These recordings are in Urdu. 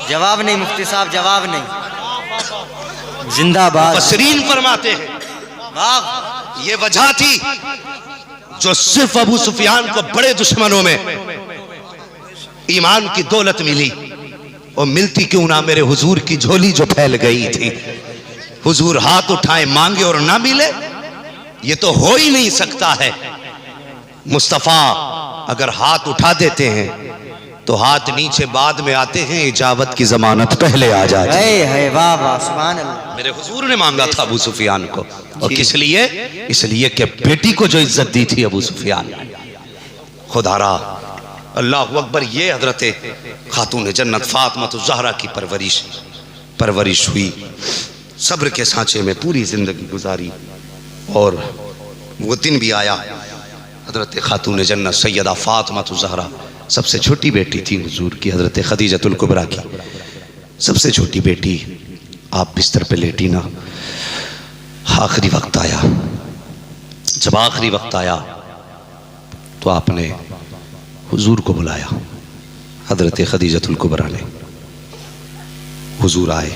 جواب نہیں مفتی صاحب، جواب نہیں. زندہ باد. مفسرین فرماتے ہیں یہ وجہ تھی جو صرف ابو سفیان کو بڑے دشمنوں میں ایمان کی دولت ملی، اور ملتی کیوں نہ میرے حضور کی جھولی جو پھیل گئی تھی. حضور ہاتھ اٹھائے مانگے اور نہ ملے، یہ تو ہو ہی نہیں سکتا ہے. مصطفیٰ اگر ہاتھ اٹھا دیتے ہیں تو ہاتھ نیچے بعد میں آتے ہیں، اجابت کی ضمانت پہلے آ جاتی ہے. ہے واہ واہ سبحان اللہ. میرے حضور نے مانگا تھا ابو سفیان کو، اور کس لیے؟ اس لیے کہ بیٹی کو جو عزت دی تھی ابو سفیان. خدا را اللہ اکبر. یہ حضرت خاتون جنت فاطمہ الزہرا کی پرورش ہوئی، صبر کے سانچے میں پوری زندگی گزاری. اور وہ دن بھی آیا حضرت خاتون جنت سیدہ فاطمہ الزہرا سب سے چھوٹی بیٹی تھی حضور کی، حضرت خدیجہ الکبریٰ کی سب سے چھوٹی بیٹی. آپ بستر پہ لیٹی نا، آخری وقت آیا. جب آخری وقت آیا تو آپ نے حضور کو بلایا. حضرت خدیجہ الکبریٰ نے. حضور آئے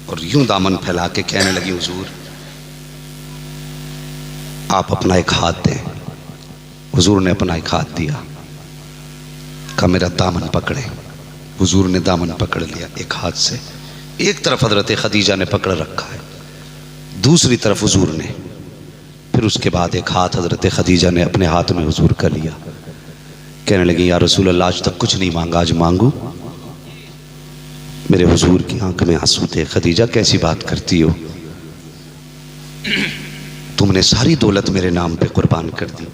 اور یوں دامن پھیلا کے کہنے لگی حضور آپ اپنا ایک ہاتھ دیں. حضور نے اپنا ایک ہاتھ دیا، کہا میرا دامن پکڑے. حضور نے دامن پکڑ لیا ایک ہاتھ سے. ایک طرف حضرت خدیجہ نے پکڑ رکھا ہے، دوسری طرف حضور نے. پھر اس کے بعد ایک ہاتھ حضرت خدیجہ نے اپنے ہاتھ میں حضور کا لیا. کہنے لگی یا رسول اللہ آج تک کچھ نہیں مانگا، آج مانگو. میرے حضور کی آنکھ میں آنسو تھے. خدیجہ کیسی بات کرتی ہو، تم نے ساری دولت میرے نام پہ قربان کر دی،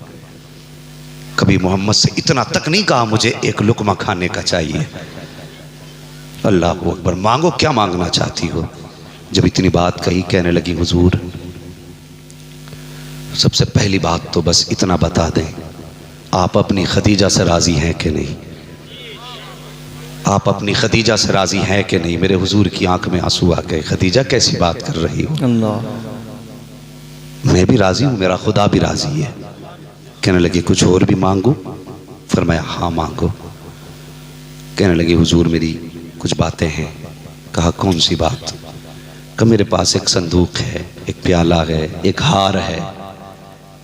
کبھی محمد سے اتنا تک نہیں کہا مجھے ایک لقمہ کھانے کا چاہیے. اللہ اکبر. مانگو، کیا مانگنا چاہتی ہو؟ جب اتنی بات کہی کہنے لگی حضور سب سے پہلی بات تو بس اتنا بتا دیں، آپ اپنی خدیجہ سے راضی ہیں کہ نہیں؟ آپ اپنی خدیجہ سے راضی ہیں کہ نہیں؟ میرے حضور کی آنکھ میں آنسو آ گئے. خدیجہ کیسی بات کر رہی ہو، اللہ میں بھی راضی ہوں، میرا خدا بھی راضی ہے. کہنے لگی کچھ اور بھی مانگو؟ فرمایا ہاں مانگو. کہنے لگی حضور میری کچھ باتیں ہیں. کہا کون سی بات؟ کہ میرے پاس ایک صندوق ہے، ایک پیالہ ہے، ایک ہار ہے،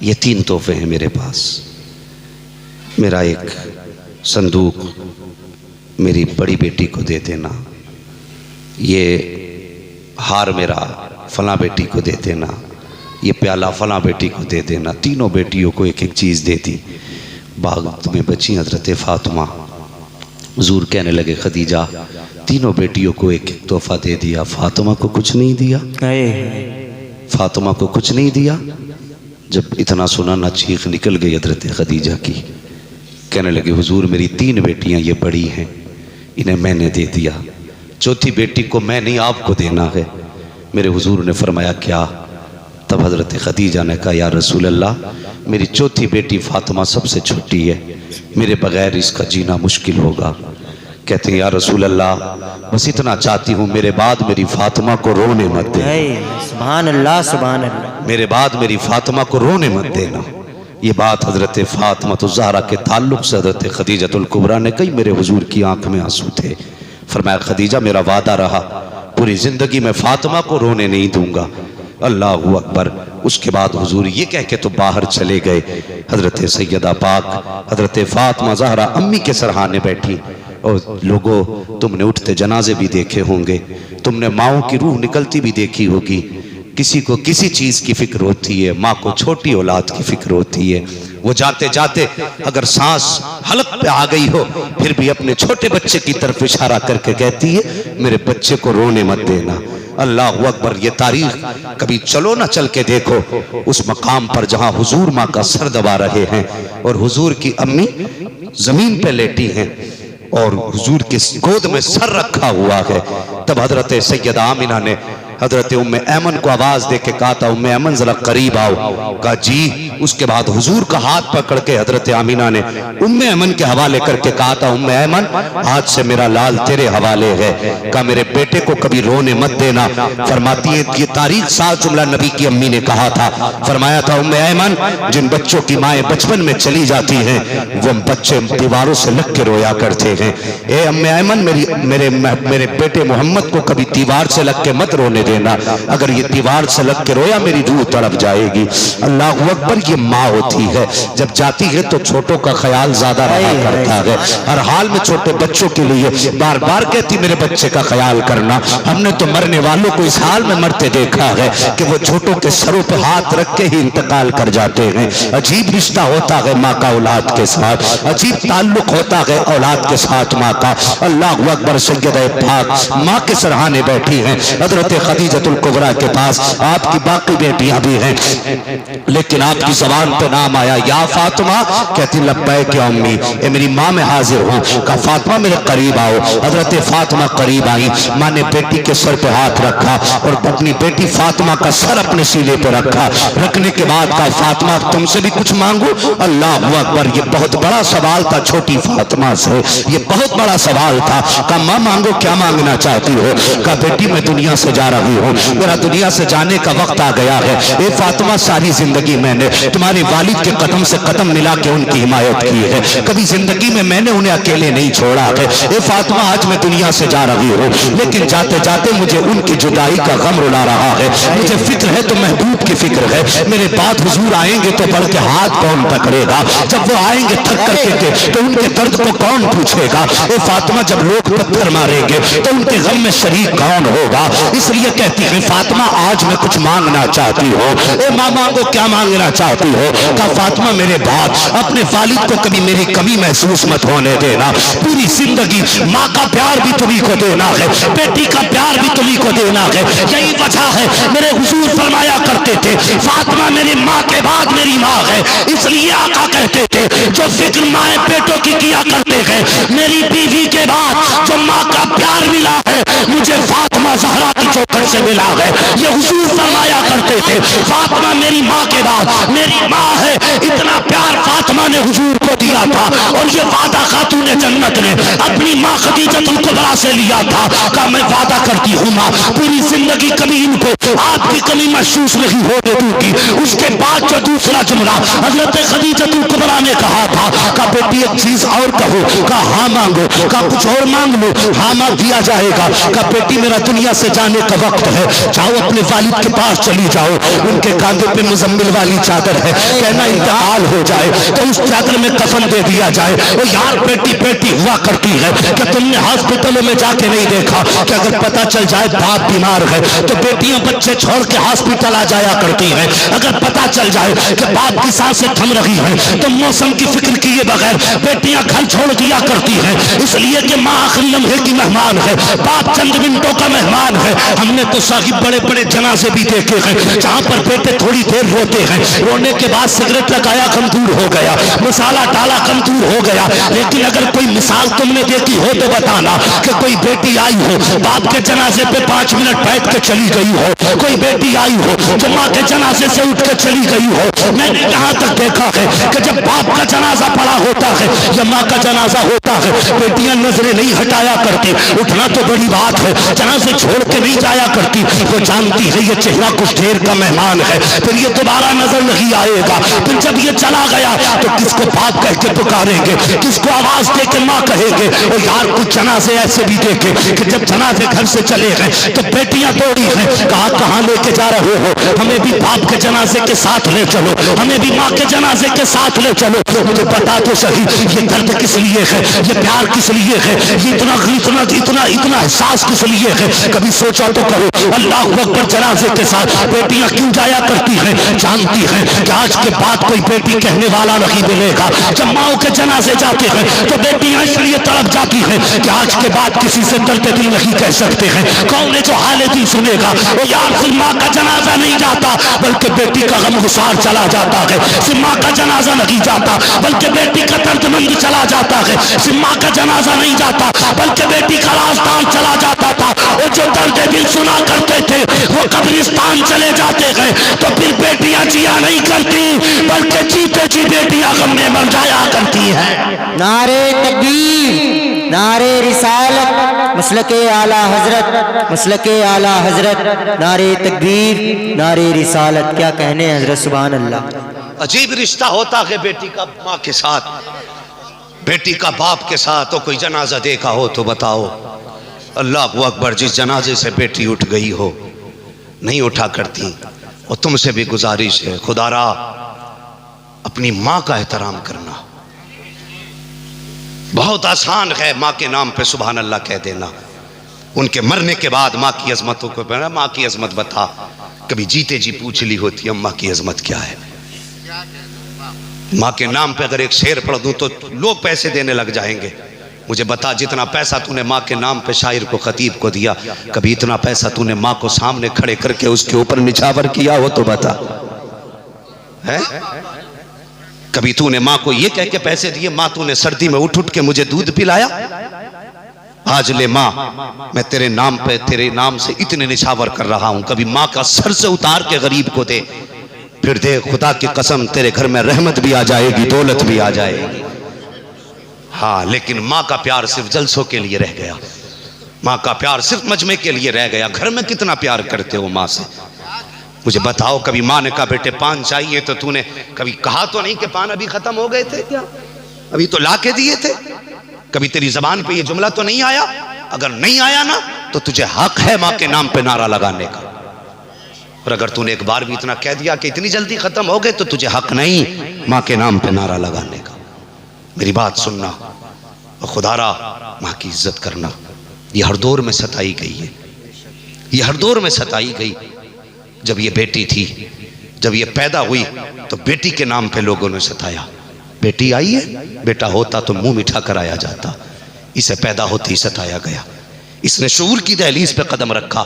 یہ 3 تحفے ہیں میرے پاس. میرا ایک صندوق میری بڑی بیٹی کو دے دینا، یہ ہار میرا فلاں بیٹی کو دے دینا، یہ پیالہ فلاں بیٹی کو دے دینا. تینوں بیٹیوں کو ایک ایک چیز دے دی. باغ میں بچی حضرت فاطمہ. حضور کہنے لگے خدیجہ تینوں بیٹیوں کو ایک ایک تحفہ دے دیا، فاطمہ کو کچھ نہیں دیا؟ فاطمہ کو کچھ نہیں دیا؟ جب اتنا سنا نہ چیخ نکل گئی حضرت خدیجہ کی. کہنے لگے حضور میری 3 بیٹیاں یہ بڑی ہیں، انہیں میں نے دے دیا، چوتھی بیٹی کو میں نہیں آپ کو دینا ہے. میرے حضور نے فرمایا کیا؟ تب حضرت خدیجہ نے کہا یا رسول اللہ میری چوتھی بیٹی فاطمہ سب سے چھوٹی ہے، میرے بغیر اس کا جینا مشکل ہوگا. کہتے ہیں یا رسول اللہ بس اتنا چاہتی ہوں میرے بعد میری فاطمہ کو رونے مت دینا. سبحان اللہ سبحان اللہ. میرے بعد میری فاطمہ کو رونے مت دینا. یہ بات حضرت فاطمہ الزہرا کے تعلق سے حضرت خدیجہ الکبریٰ نے کہی. میرے حضور کی آنکھ میں آنسو تھے. فرمایا خدیجہ میرا وعدہ رہا پوری زندگی میں فاطمہ کو رونے نہیں دوں گا. اللہ اکبر. اس کے بعد حضور یہ کہہ کے تو باہر چلے گئے. حضرت سیدہ پاک حضرت فاطمہ زہرا امی کے سرہانے بیٹھی. اور لوگوں تم نے اٹھتے جنازے بھی دیکھے ہوں گے، تم نے ماؤں کی روح نکلتی بھی دیکھی ہوگی. کسی کو کسی چیز کی فکر ہوتی ہے، ماں کو چھوٹی اولاد کی فکر ہوتی ہے. وہ جاتے جاتے اگر سانس حلق پہ آ گئی ہو پھر بھی اپنے چھوٹے بچے کی طرف اشارہ کر کے کہتی ہے میرے بچے کو رونے مت دینا. اللہ اکبر. یہ تاریخ کبھی چلو نہ چل کے دیکھو اس مقام پر جہاں حضور ماں کا سر دبا رہے ہیں اور حضور کی امی زمین پہ لیٹی ہیں اور حضور کی گود میں سر رکھا ہوا ہے. تب حضرت سیدہ آمنہ نے حضرت ام ایمن کو آواز دے کے کہا تھا ام ایمن ذرا قریب آؤ، کہا جی۔ اس کے بعد حضور کا ہاتھ پکڑ کے حضرت آمینہ نے ام ایمن کے حوالے کر کے کہا تھا ام ایمن آج سے میرا لال تیرے حوالے ہے، کہا میرے بیٹے کو کبھی رونے مت دینا۔ فرماتی ہے یہ تاریخ ساز جملہ نبی کی امی نے کہا تھا، فرمایا تھا ام ایمن جن بچوں کی مائیں بچپن میں چلی جاتی ہیں وہ بچے دیواروں سے لگ کے رویا کرتے ہیں، اے ام ایمن میرے بیٹے محمد کو کبھی دیوار سے لگ کے مت رونے دینا، اگر یہ دیوار سے لگ کے رویا میری روح تڑپ جائے گی۔ اللہ اکبر، یہ ماں ہوتی ہے جب جاتی ہے تو چھوٹوں کا خیال زیادہ رہا کرتا ہے، ہر حال میں چھوٹے بچوں کے لیے بار بار کہتی میرے بچے کا خیال کرنا۔ ہم نے تو مرنے والوں کو اس حال میں مرتے دیکھا ہے کہ وہ چھوٹوں کے سروں پہ ہاتھ رکھ کے ہی انتقال کر جاتے ہیں۔ عجیب رشتہ ہوتا ہے ماں کا اولاد کے ساتھ، عجیب تعلق ہوتا ہے اولاد کے ساتھ ماں کا۔ اللہ اکبر، سیدہ پاک ماں کے سرہانے بیٹھی ہیں حضرت خدیجۃ الکبریٰ کے پاس، آپ کی باقی بیٹیاں بھی ہیں، لیکن آپ کی زبان پہ نام آیا یا فاطمہ، کہتی لبیک یا امی، اے میری ماں میں حاضر ہوں۔ کہا فاطمہ میرے قریب آؤ۔ حضرت فاطمہ قریب آئی، ماں نے بیٹی کے سر پہ ہاتھ رکھا اور اپنی بیٹی فاطمہ کا سر اپنے سینے پہ رکھا، رکھنے کے بعد کہا فاطمہ تم سے بھی کچھ مانگو؟ اللہ اکبر، یہ بہت بڑا سوال تھا چھوٹی فاطمہ سے، یہ بہت بڑا سوال تھا۔ کہا ماں مانگو، کیا مانگنا چاہتی ہو؟ کہا بیٹی میں دنیا سے جا رہی ہوں، میرا دنیا سے جانے کا وقت آ گیا ہے۔ اے فاطمہ ساری زندگی میں نے تمہارے والد کے قدم سے قدم ملا کے ان کی حمایت کی ہے، کبھی زندگی میں نے انہیں اکیلے نہیں چھوڑا ہے۔ اے فاطمہ آج میں دنیا سے جا رہی ہوں، لیکن جاتے جاتے مجھے ان کی جدائی کا غم رلا رہا ہے، مجھے فکر ہے تو محبوب کی فکر ہے، میرے بعد حضور آئیں گے تو بڑھ کے ہاتھ کون پکڑے گا؟ جب وہ آئیں گے تھک کر کے تو ان کے درد کو کون پوچھے گا؟ اے فاطمہ جب لوگ پتھر ماریں گے تو ان کے غم میں شریک کون ہوگا؟ اس لیے کہتی ہے فاطمہ آج میں کچھ مانگنا چاہتی ہوں۔ اے ماں مانگو، کیا مانگنا چاہتی ہو؟ کہا فاطمہ میرے بعد اپنے والد کو کبھی میری کمی محسوس مت ہونے دینا، پوری زندگی ماں کا پیار بھی تمہیں کو دینا ہے، بیٹی کا پیار بھی تمہیں کو دینا ہے۔ یہی وجہ ہے میرے حضور فرمایا کرتے تھے فاطمہ میری ماں کے بعد میری ماں ہے، اس لیے آقا کہتے تھے جو فکر ماں بیٹوں کی کیا کرتے ہیں، میری بیوی کے بعد جو ماں کا پیار ملا ہے مجھے فاطمہ زہرا کی چوکھٹ سے ملا ہے۔ یہ حضور فرمایا کرتے تھے فاطمہ میری ماں کے بعد میری ماں ہے، اتنا پیار فاطمہ نے حضور کو دیا تھا، اور یہ وعدہ خاتون جنت نے اپنی ماں خدیجۃ الکبریٰ سے لیا تھا، کہا میں وعدہ کرتی ہوں ماں پوری زندگی کبھی ان کو آپ کی کمی محسوس نہیں ہونے دوں گی۔ اس کے بعد جو دوسرا جملہ حضرت خدیجۃ الکبریٰ نے کہا تھا، کہا بیٹی ایک چیز اور کہو، کہا ہاں مانگو، کہا کچھ اور مانگ لو، ہاں مانگ دیا جائے گا۔ کہا بیٹی میرا دنیا سے جانے کا وقت ہے، جاؤ اپنے والد کے پاس چلی جاؤ، ان کے کاندھے پہ مزمل والی چادر ہے، کہنا انتقال ہو جائے تو اس چادر میں کفن دے دیا جائے۔ وہ یار بیٹی بیٹی ہوا کرتی ہے کہ تم نے ہاسپٹلوں میں جا کے نہیں دیکھا کہ اگر پتہ چل جائے باپ بیمار ہے تو بیٹیاں بچے چھوڑ کے ہاسپٹل آ جایا کرتی ہیں، اگر پتہ چل جائے کہ باپ کی سانسیں تھم رہی ہیں تو موسم کی فکر کیے بغیر بیٹیاں گھر چھوڑ دیا کرتی ہیں، اس لیے کہ ماں آخری لمحے کی مہمان ہے، باپ چند منٹوں کا مہمان ہے۔ ہم نے تو صاحب بڑے بڑے جنازے بھی دیکھے ہیں جہاں پر بیٹے تھوڑی دیر روتے ہیں، رونے کے بعد سگریٹ لگایا کم دور ہو گیا، مسالہ ڈالا کم دور ہو گیا۔ لیکن اگر کوئی مثال تم نے دیکھی ہو تو بتانا کہ کوئی بیٹی آئی ہو باپ کے جنازے پہ 5 منٹ بیٹھ کے چلی گئی ہو، کوئی بیٹی آئی ہو جو ماں کے جنازے سے اٹھ کے چلی گئی ہو۔ میں نے یہاں تک دیکھا ہے کہ جب باپ کا جنازہ پڑا ہوتا ہے یا ماں کا جنازہ ہوتا ہے بیٹیاں نظریں نہیں ہٹایا کرتی، اٹھنا تو بڑی بات ہے، جنازے چھوڑ کے نہیں جایا کرتی، وہ جانتی ہے یہ چہرہ کچھ دیر کا مہمان ہے، پھر یہ دوبارہ نظر نہیں آئے گا، پھر جب یہ چلا گیا تو کس کو باپ کہہ کے پکاریں گے، کس کو آواز دے کے ماں کہیں گے۔ اور یار کچھ جنازے ایسے بھی دیکھے کہ جب جنازے گھر سے چلے گئے تو بیٹیاں دوڑی ہیں، کہا کہاں لے کے جا رہے ہو؟ ہمیں بھی باپ کے جنازے کے ساتھ لے چلو، ہمیں بھی ماں کے جنازے کے ساتھ لے چلو۔ مجھے بتا تو صحیح یہ درد کس لیے ہے، یہ پیار کس لیے ہے، یہ اتنا اتنا اتنا اتنا احساس کس لیے ہے؟ کبھی سوچا تو کرو اللہ اکبر، جنازے کے ساتھ بیٹیاں کیوں جایا کرتی ہیں؟ جانتی ہیں کہ آج کے بعد کوئی بیٹی کہنے والا نہیں ملے گا۔ جب ماؤں کے جنازے جاتے ہیں تو بیٹیاں اس لیے تڑپ جاتی ہیں کہ آج کے بعد کسی سے درد دل نہیں کہہ سکتے ہیں، کون ہے جو حال دل سنے گا؟ وہ یار پھر ماں کا جنازہ نہیں جاتا بلکہ بیٹی کا غم گسار چلا جاتا ہے، پھر ماں کا جنازہ نہیں جاتا بلکہ بیٹی کا درد مند چلا جاتا ہے، پھر ماں کا جنازہ نہیں جاتا بلکہ بیٹی کا رازدار چلا جاتا تھا، وہ جو درد دل سنا کرتے تھے وہ قبرستان چلے جاتے گئے تو پھر بیٹیاں جیا نہیں کرتی بلکہ جیتے جی بیٹیاں غم میں مر جایا کرتی ہیں۔ نعرے تکبیر، نعرے رسالت، مسلک اعلیٰ حضرت، مسلک اعلیٰ حضرت، نعرے تکبیر، نعرے رسالت، کیا کہنے ہیں حضرت، سبحان اللہ۔ عجیب رشتہ ہوتا ہے بیٹی کا ماں کے ساتھ، بیٹی کا باپ کے ساتھ۔ تو کوئی جنازہ دیکھا ہو تو بتاؤ، اللہ اکبر، جس جنازے سے بیٹی اٹھ گئی ہو نہیں اٹھا کرتی۔ اور تم سے بھی گزارش ہے، خدا را اپنی ماں کا احترام کرنا۔ بہت آسان ہے ماں کے نام پہ سبحان اللہ کہہ دینا، ان کے مرنے کے بعد ماں کی عظمتوں کو بنا، ماں کی عظمت بتا، کبھی جیتے جی پوچھ لی ہوتی اماں کی عظمت کیا ہے۔ ماں کے نام پہ اگر ایک شعر پڑھ دوں تو لوگ پیسے دینے لگ جائیں گے، مجھے بتا جتنا پیسہ تو نے ماں کے نام پہ شاعر کو خطیب کو دیا، کبھی اتنا پیسہ تو نے ماں کو سامنے کھڑے کر کے اس کے اوپر نچھاور کیا ہو تو بتا ہے؟ کبھی تو نے ماں کو یہ کہہ کے پیسے دیے، ماں تو نے سردی میں اٹھ کے مجھے دودھ پلایا؟ آج لے ماں، میں تیرے نام پہ تیرے نام سے اتنے نچھاور کر رہا ہوں، کبھی ماں کا سر سے اتار کے غریب کو دے، پھر دے خدا کی قسم تیرے گھر میں رحمت بھی آ جائے گی، دولت بھی آ جائے گی۔ ہاں لیکن ماں کا پیار صرف جلسوں کے لیے رہ گیا، ماں کا پیار صرف مجمع کے لیے رہ گیا۔ گھر میں کتنا پیار کرتے ہو ماں سے؟ مجھے بتاؤ، کبھی ماں نے کہا بیٹے پان چاہیے تو تو نے کبھی کہا تو نہیں کہ پان ابھی ختم ہو گئے تھے کیا، ابھی تو لا کے دیے تھے؟ کبھی تیری زبان پہ یہ جملہ تو نہیں آیا؟ اگر نہیں آیا نا تو تجھے حق ہے ماں کے نام پہ نعرہ لگانے کا، اور اگر تو نے ایک بار بھی اتنا کہہ دیا کہ اتنی جلدی ختم ہو گئے تو تجھے حق نہیں ماں کے نام پہ نعرہ لگانے کا۔ میری بات سننا اور خدا را ماں کی عزت کرنا۔ یہ ہر دور میں ستائی گئی ہے، یہ ہر دور میں ستائی گئی۔ جب یہ بیٹی تھی، جب یہ پیدا ہوئی تو بیٹی کے نام پہ لوگوں نے ستایا۔ بیٹی آئی ہے، بیٹا ہوتا تو منہ مٹھا کر آیا جاتا، اسے پیدا ہوتی ستایا گیا۔ اس نے شعور کی دہلیز پہ قدم رکھا،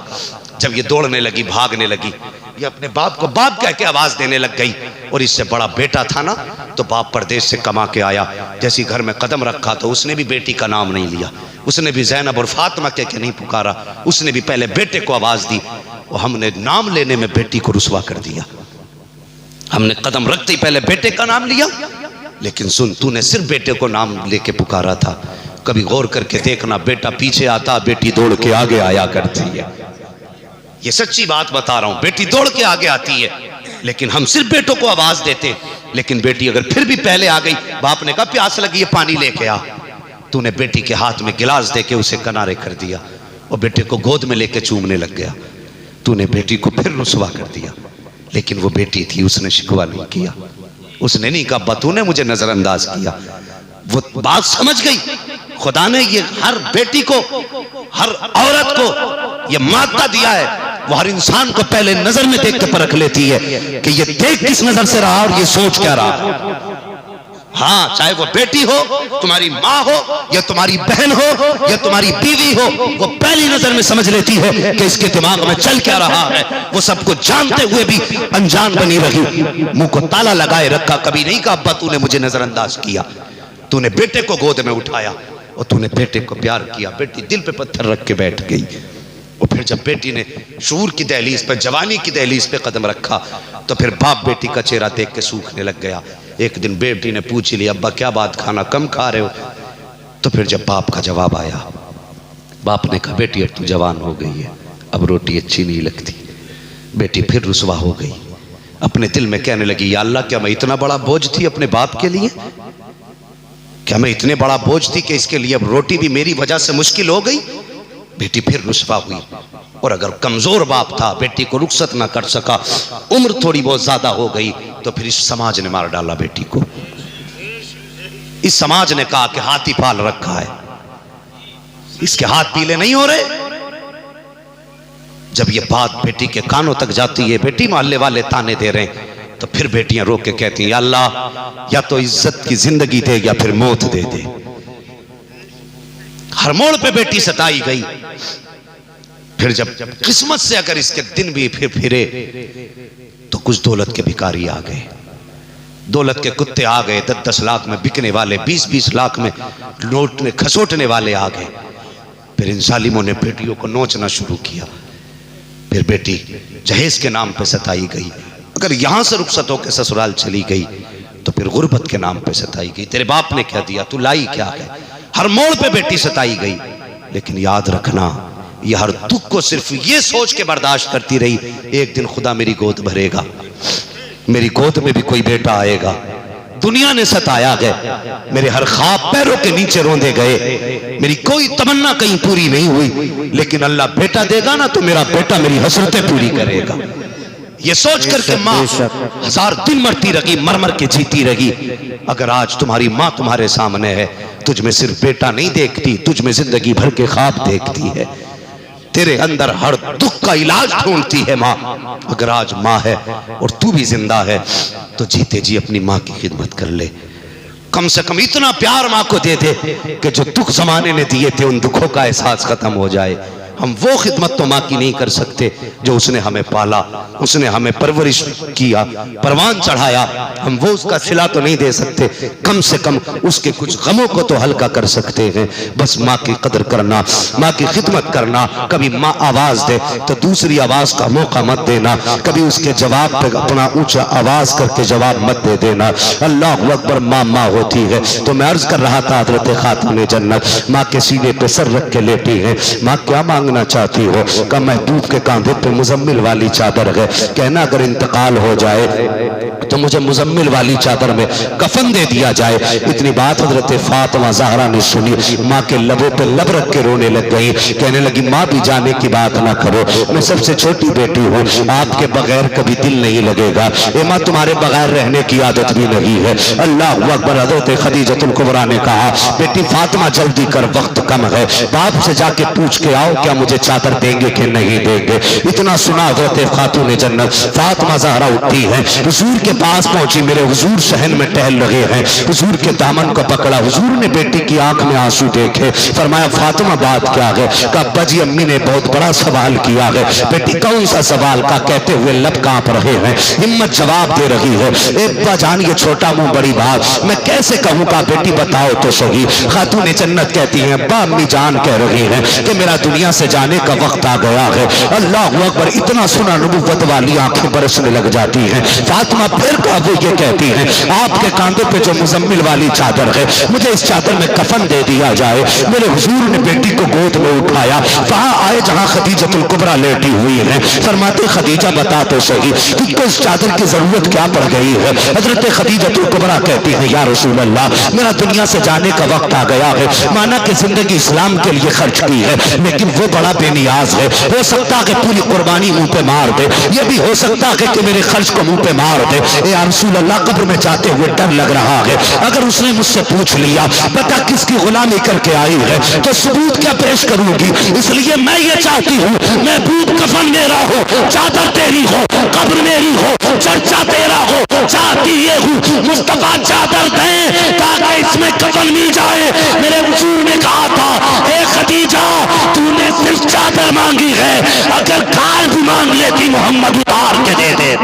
جب یہ دوڑنے لگی، بھاگنے لگی، یہ اپنے باپ کو باپ کہہ کے آواز دینے لگ گئی۔ اور اس سے بڑا بیٹا تھا نا تو باپ پردیس سے کما کے آیا، جیسی گھر میں قدم رکھا تو اس نے بھی بیٹی کا نام نہیں لیا، اس نے بھی زینب اور فاطمہ کہہ کے نہیں پکارا، اس نے بھی پہلے بیٹے کو آواز دی۔ اور ہم نے نام لینے میں بیٹی کو رسوا کر دیا، ہم نے قدم رکھتے ہی پہلے بیٹے کا نام لیا۔ لیکن سن، تو نے صرف بیٹے کو نام لے کے پکارا تھا، کبھی غور کر کے دیکھنا، بیٹا پیچھے آتا، بیٹی دوڑ کے آگے آیا کرتی ہے۔ یہ سچی بات بتا رہا ہوں، بیٹی دوڑ کے آگے آتی ہے، لیکن ہم صرف بیٹوں کو آواز دیتے۔ لیکن بیٹی اگر پھر بھی پہلے آ گئی، باپ نے کہا پیاس لگی ہے پانی لے کے آ، تو نے بیٹی کے ہاتھ میں گلاس دے کے اسے کنارے کر دیا اور بیٹے کو گود میں لے کے چومنے لگ گیا۔ تو نے بیٹی کو پھر رسوا کر دیا، لیکن وہ بیٹی تھی، اس نے شکوہ نہیں کیا، اس نے نہیں کہا ابا تو نے مجھے نظر انداز کیا۔ وہ بات سمجھ گئی، خدا نے یہ ہر بیٹی کو، ہر عورت کو یہ مادہ دیا ہے، وہ ہر انسان کو پہلے نظر میں دیکھ کے پرکھ لیتی ہے کہ یہ دیکھ کس نظر سے رہا اور یہ سوچ کیا رہا۔ ہاں، چاہے وہ بیٹی ہو، تمہاری ماں ہو، یا تمہاری بہن ہو، یا تمہاری بیوی ہو، وہ پہلی نظر میں سمجھ لیتی ہے کہ اس کے دماغ میں چل کیا رہا ہے۔ وہ سب کو جانتے ہوئے بھی انجان بنی رہی، منہ کو تالا لگائے رکھا، کبھی نہیں کہا ابا تو نے مجھے نظر انداز کیا۔ تو نے بیٹے کو گود میں اٹھایا اور تو نے بیٹے کو پیار کیا۔ بیٹی دل پہ پتھر رکھ کے بیٹھ گئی، اور پھر جب بیٹی نے شعور کی دہلیز پہ، جوانی کی دہلیز پہ قدم رکھا تو پھر باپ بیٹی کا چہرہ دیکھ کے سوکھنے لگ گیا۔ ایک دن بیٹی نے پوچھ لیا ابا کیا بات، کھانا کم کھا رہے ہو؟ تو پھر جب باپ کا جواب آیا، باپ نے کہا بیٹی اب تو جوان ہو گئی ہے، اب روٹی اچھی نہیں لگتی۔ بیٹی پھر رسوا ہو گئی، اپنے دل میں کہنے لگی یا اللہ کیا میں اتنا بڑا بوجھ تھی اپنے باپ کے لیے؟ کیا میں اتنے بڑا بوجھ تھی کہ اس کے لیے اب روٹی بھی میری وجہ سے مشکل ہو گئی؟ بیٹی پھر رسوا ہوئی، اور اگر کمزور باپ تھا، بیٹی کو رخصت نہ کر سکا، عمر تھوڑی بہت زیادہ ہو گئی تو پھر اس سماج نے مار ڈالا بیٹی کو۔ اس سماج نے کہا کہ ہاتھی پال رکھا ہے، اس کے ہاتھ پیلے نہیں ہو رہے۔ جب یہ بات بیٹی کے کانوں تک جاتی ہے، بیٹی محلے والے تانے دے رہے ہیں، تو پھر بیٹیاں رو کے کہتی ہیں یا اللہ یا تو عزت کی زندگی دے یا پھر موت دے دے۔ ہر موڑ پہ بیٹی ستائی گئی۔ پھر جب قسمت سے اگر اس کے دن بھی پھر پھرے تو کچھ دولت کے بھکاری آ گئے، دولت کے کتے آ گئے، 10-10 لاکھ میں بکنے والے، 20-20 لاکھ میں لوٹنے کھسوٹنے والے آ گئے۔ پھر ان ظالموں نے بیٹیوں کو نوچنا شروع کیا. پھر بیٹی جہیز کے نام پہ ستائی گئی. اگر یہاں سے رخصت ہو کے سسرال چلی گئی تو پھر غربت کے نام پہ ستائی گئی. تیرے باپ نے کیا دیا، تو لائی کیا ہے؟ ہر موڑ پہ بیٹی ستائی گئی. لیکن یاد رکھنا یہ ہر دکھ کو صرف یہ سوچ کے برداشت کرتی رہی ایک دن خدا میری گود بھرے گا، میری گود میں بھی کوئی بیٹا آئے گا. دنیا نے ستایا گئے، میرے ہر خواب پیروں کے نیچے روندے گئے، میری کوئی تمنا کہیں پوری نہیں ہوئی، لیکن اللہ بیٹا دے گا نا تو میرا بیٹا میری حسرتیں پوری کرے گا. یہ سوچ کر کے ماں ہزار دن مرتی رہی، مر مر کے جیتی رہی. اگر آج تمہاری ماں تمہارے سامنے ہے، تجھ میں صرف بیٹا نہیں دیکھتی، تجھ میں زندگی بھر کے خواب دیکھتی ہے. تیرے اندر ہر دکھ کا علاج ڈھونڈتی ہے ماں. اگر آج ماں ہے اور تو بھی زندہ ہے تو جیتے جی اپنی ماں کی خدمت کر لے. کم سے کم اتنا پیار ماں کو دے دے کہ جو دکھ زمانے نے دیے تھے ان دکھوں کا احساس ختم ہو جائے. ہم وہ خدمت تو ماں کی نہیں کر سکتے جو اس نے ہمیں پالا، اس نے ہمیں پرورش کیا، پروان چڑھایا. ہم وہ اس کا صلہ تو نہیں دے سکتے، کم سے کم اس کے کچھ غموں کو تو ہلکا کر سکتے ہیں. بس ماں کی قدر کرنا، ماں کی خدمت کرنا. کبھی ماں آواز دے تو دوسری آواز کا موقع مت دینا، کبھی اس کے جواب پہ اپنا اونچا آواز کر کے جواب مت دے دینا. اللہ اکبر. ماں ماں ہوتی ہے. تو میں عرض کر رہا تھا حضرت خاتون جنت ماں کے سینے پہ سر رکھ کے لیٹی ہے. ماں کیا مانگنا چاہتی ہو؟ کہ محبوب کے کاندھے پہ مزمل والی چادر ہے. کہنا اگر انتقال ہو جائے تو مجھے مزمل والی چادر میں کفن دے دیا جائے. اتنی بات حضرت فاطمہ زہرا نے سنی، ماں کے لبوں پہ لب رکھ کے رونے لگ گئی. کہنے لگی ماں بھی جانے کی بات نہ کرو، میں سب سے چھوٹی بیٹی ہوں، آپ کے بغیر کبھی دل نہیں لگے گا. اے ماں تمہارے بغیر رہنے کی عادت بھی نہیں ہے. اللہ اکبر. حضرت خدیجۃ الکبریٰ نے کہا بیٹی فاطمہ جلدی کر، وقت کم ہے، باپ سے جا کے پوچھ کے آؤ کیا مجھے چادر دیں گے کہ نہیں دیں گے. اتنا سنا حضرت خاتون جنت فاطمہ زہرا اٹھتی ہیں، حضور کے پاس پہنچی. میرے حضور صحن میں ٹہل رہے ہیں، حضور کے دامن کو پکڑا. حضور نے بیٹی کی آنکھ میں آنسو دیکھے. فرمایا فاطمہ بات کیا ہے؟ کہا ابا جی امی نے بہت بڑا سوال کیا ہے. بیٹی کون سا سوال؟ کا کہتے ہوئے لب کانپ رہے ہیں، ہمت جواب دے رہی ہے. اے ابا جان یہ چھوٹا منہ بڑی بات میں کیسے کہوں؟ کا بیٹی بتاؤ تو صحیح. خاتون جنت کہتی ہیں ابا امی جان کہہ رہی ہیں کہ میرا دنیا سے جانے کا وقت آ گیا ہے. اللہ اکبر. اتنا سنا نبوت والی آنکھیں برسنے لگ جاتی ہیں. فاطمہ پھر کہا وہ یہ کہتی ہیں آپ کے کاندھے پہ جو مزمل والی چادر ہے مجھے اس چادر میں کفن دے دیا جائے. میرے حضور نے بیٹی کو گود میں اٹھایا، وہاں آئے جہاں خدیجۃ الکبریٰ لیٹی ہوئی ہیں. فرماتے خدیجہ بتا تو صحیح تجھ کو اس چادر کی ضرورت کیا پڑ گئی ہے؟ حضرت خدیجۃ الکبریٰ کہتی ہیں یا رسول اللہ میرا دنیا سے جانے کا وقت آ گیا ہے. مانا کہ زندگی اسلام کے لیے خرچ کی ہے لیکن وہ بڑا بے نیاز ہے. ہو سکتا ہے کہ پوری قربانی منہ پہ مار دے، یہ بھی ہو سکتا ہے کہ میرے خرچ کو منہ پہ مار دے. اے رسول اللہ قبر میں جاتے ہوئے ڈر لگ رہا ہے، اگر اس نے مجھ سے پوچھ لیا بتا کس کی غلامی کر کے آئی ہے تو ثبوت کیا پیش کروں گی. اس لیے میں یہ چاہتی ہوں محبوب کفن میرا ہو، چادر تیری ہو، قبر میری ہو، چرچا تیرا ہو. چاہتی یہ ہوں مصطفیٰ چادر دیں تاکہ اس میں کفن مل جائے. میرے حضور نے کہا تھا اے خدیجہ تو نے صرف چادر مانگی ہے، اگر کھال بھی مانگ لیتی محمد اتار کے دے دے.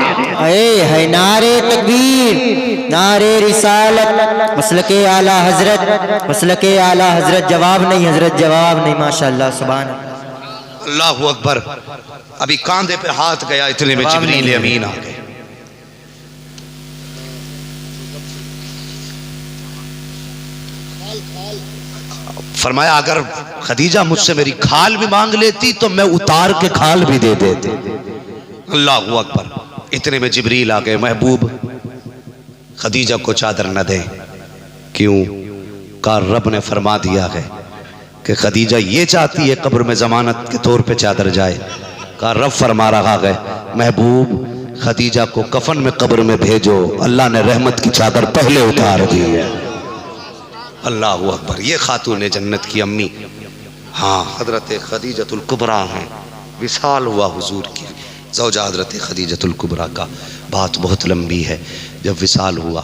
اے ہے نعرے تکبیر، نعرے رسالت، مسلک اعلیٰ حضرت، مسلک اعلیٰ حضرت. جواب نہیں حضرت، جواب نہیں. ماشاءاللہ سبحان اللہ اکبر. ابھی کاندھے پہ ہاتھ گیا اتنے میں جبریل امین آ گئے. فرمایا اگر خدیجہ مجھ سے میری کھال بھی مانگ لیتی تو میں اتار کے کھال بھی دے دیتے. اللہ اکبر. اتنے میں جبریل آ گئے. محبوب خدیجہ کو چادر نہ دیں. کیوں؟ کہا رب نے فرما دیا ہے کہ خدیجہ یہ چاہتی ہے قبر میں ضمانت کے طور پہ چادر جائے. کہا رب فرما رہا ہے محبوب خدیجہ کو کفن میں قبر میں بھیجو، اللہ نے رحمت کی چادر پہلے اتار دی ہے. اللہ اکبر. یہ خاتون جنت کی امی ہاں حضرت خدیجۃ الکبریٰ ہیں. وصال ہوا حضور کی زوجہ حضرت خدیجۃ الکبریٰ کا. بات بہت لمبی ہے. جب وصال ہوا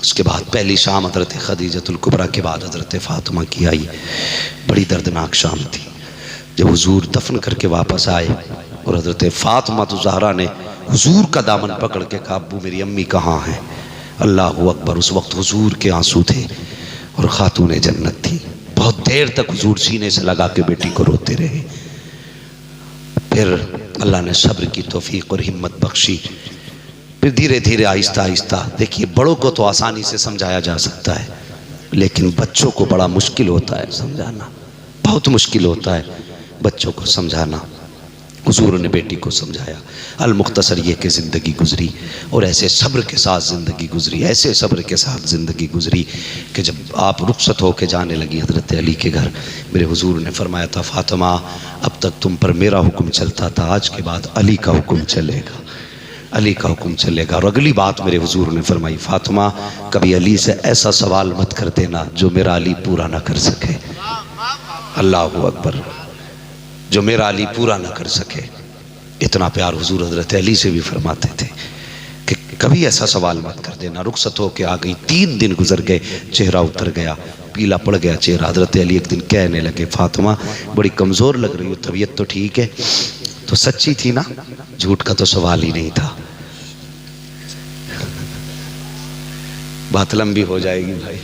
اس کے بعد پہلی شام حضرت خدیجۃ الکبریٰ کے بعد حضرت فاطمہ کی آئی. بڑی دردناک شام تھی. جب حضور دفن کر کے واپس آئے اور حضرت فاطمہ زہرا نے حضور کا دامن پکڑ کے کہا ابو میری امی کہاں ہیں؟ اللہ اکبر. اس وقت حضور کے آنسو تھے اور خاتون جنت تھی. بہت دیر تک حضور سینے سے لگا کے بیٹی کو روتے رہے. پھر اللہ نے صبر کی توفیق اور ہمت بخشی. پھر دھیرے دھیرے آہستہ آہستہ، دیکھیے بڑوں کو تو آسانی سے سمجھایا جا سکتا ہے، لیکن بچوں کو بڑا مشکل ہوتا ہے سمجھانا، بہت مشکل ہوتا ہے بچوں کو سمجھانا. حضور نے بیٹی کو سمجھایا. المختصر یہ کہ زندگی گزری، اور ایسے صبر کے ساتھ زندگی گزری، ایسے صبر کے ساتھ زندگی گزری کہ جب آپ رخصت ہو کے جانے لگی حضرت علی کے گھر، میرے حضور نے فرمایا تھا فاطمہ اب تک تم پر میرا حکم چلتا تھا، آج کے بعد علی کا حکم چلے گا، علی کا حکم چلے گا. اور اگلی بات میرے حضور نے فرمائی فاطمہ کبھی علی سے ایسا سوال مت کر دینا جو میرا علی پورا نہ کر سکے. اللہ اکبر، جو میرا علی پورا نہ کر سکے. اتنا پیار حضور حضرت علی سے بھی فرماتے تھے کہ کبھی ایسا سوال مت کر دینا. رخصت ہو کے آ گئی، 3 دن گزر گئے، چہرہ اتر گیا، پیلا پڑ گیا چہرہ. حضرت علی ایک دن کہنے لگے فاطمہ بڑی کمزور لگ رہی ہو، طبیعت تو ٹھیک ہے؟ تو سچی تھی نا، جھوٹ کا تو سوال ہی نہیں تھا. بات لمبی ہو جائے گی بھائی.